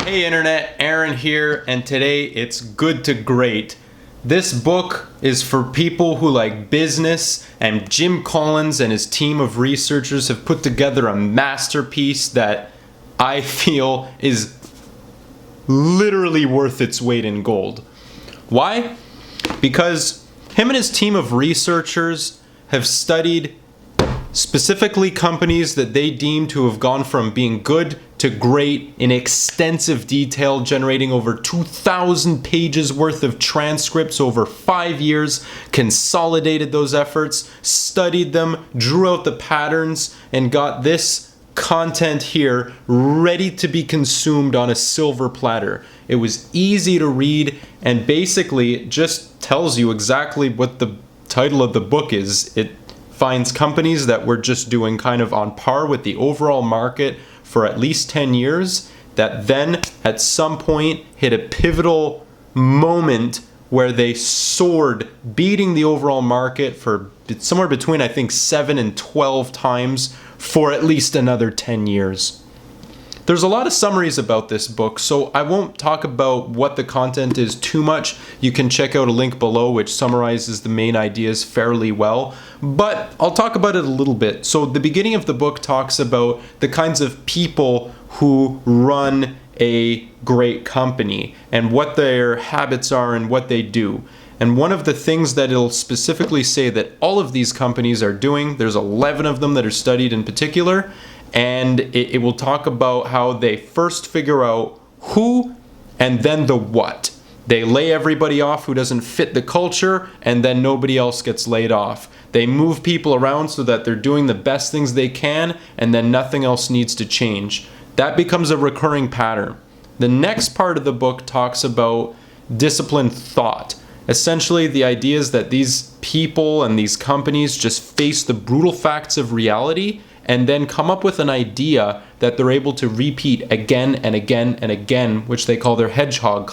Hey Internet, Aaron here, and today it's good to great. This book is for people who like business, and Jim Collins and his team of researchers have put together a masterpiece that I feel is literally worth its weight in gold. Why? Because him and his team of researchers have studied specifically companies that they deem to have gone from being good to great in extensive detail, generating over 2,000 pages worth of transcripts over 5 years, consolidated those efforts, studied them, drew out the patterns, and got this content here ready to be consumed on a silver platter. It was easy to read, and basically it just tells you exactly what the title of the book is. It finds companies that were just doing kind of on par with the overall market for at least 10 years, that then at some point hit a pivotal moment where they soared, beating the overall market for somewhere between, I think, 7 and 12 times for at least another 10 years. There's a lot of summaries about this book, so I won't talk about what the content is too much. You can check out a link below which summarizes the main ideas fairly well, but I'll talk about it a little bit. So the beginning of the book talks about the kinds of people who run a great company and what their habits are and what they do. And one of the things that it'll specifically say that all of these companies are doing, there's 11 of them that are studied in particular, and it will talk about how they first figure out who and then the what. They lay everybody off who doesn't fit the culture, and then nobody else gets laid off. They move people around so that they're doing the best things they can, and then nothing else needs to change. That becomes a recurring pattern. The next part of the book talks about disciplined thought. Essentially, the idea is that these people and these companies just face the brutal facts of reality and then come up with an idea that they're able to repeat again and again and again, which they call their hedgehog.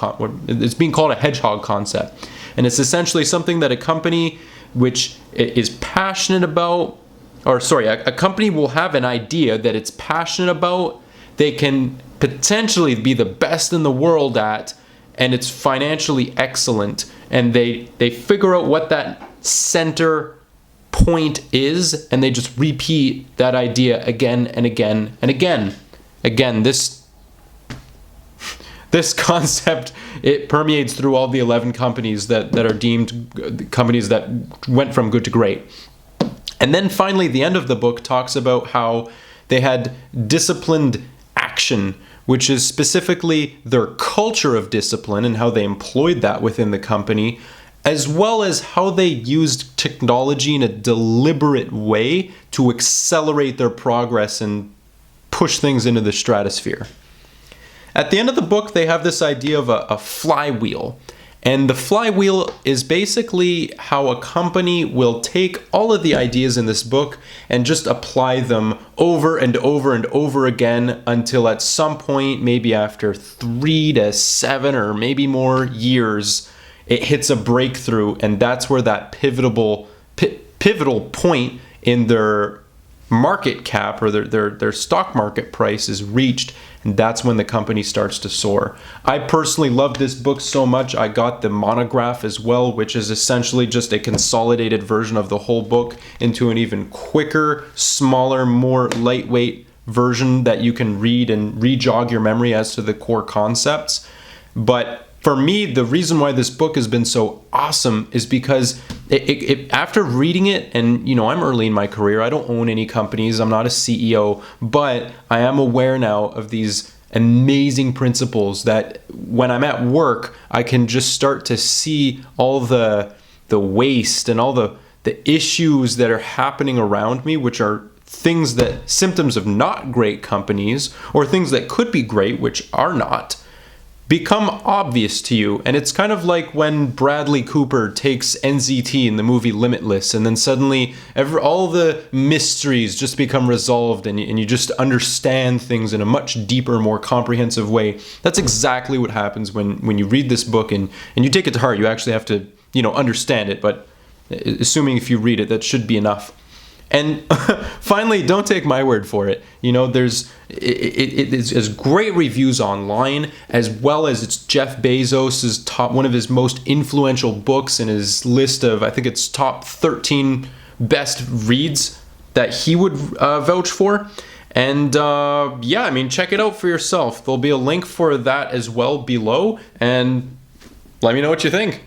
It's being called a hedgehog concept. And it's essentially something that a company which is passionate about, a company will have an idea that it's passionate about, they can potentially be the best in the world at, and it's financially excellent. And they figure out what that center point is, and they just repeat that idea again and again and again. Again, this concept, it permeates through all the 11 companies that are deemed companies that went from good to great. And then finally, the end of the book talks about how they had disciplined action, which is specifically their culture of discipline and how they employed that within the company, as well as how they used technology in a deliberate way to accelerate their progress and push things into the stratosphere. At the end of the book, they have this idea of a flywheel. And the flywheel is basically how a company will take all of the ideas in this book and just apply them over and over and over again until at some point, maybe after 3 to 7 or maybe more years, it hits a breakthrough, and that's where that pivotal point in their market cap or their stock market price is reached, and that's when the company starts to soar. I personally love this book so much, I got the monograph as well, which is essentially just a consolidated version of the whole book into an even quicker, smaller, more lightweight version that you can read and re-jog your memory as to the core concepts. But for me, the reason why this book has been so awesome is because after reading it, and I'm early in my career, I don't own any companies, I'm not a CEO, but I am aware now of these amazing principles that when I'm at work, I can just start to see all the waste and all the issues that are happening around me, which are symptoms of not great companies, or things that could be great, which are not, become obvious to you. And it's kind of like when Bradley Cooper takes NZT in the movie Limitless, and then suddenly all the mysteries just become resolved, and you just understand things in a much deeper, more comprehensive way. That's exactly what happens when you read this book and you take it to heart. You actually have to understand it, but assuming if you read it, that should be enough. And finally, don't take my word for it. It's great reviews online, as well as it's Jeff Bezos's one of his most influential books in his list of, I think it's top 13 best reads that he would vouch for. And yeah, I mean, check it out for yourself. There'll be a link for that as well below, and let me know what you think.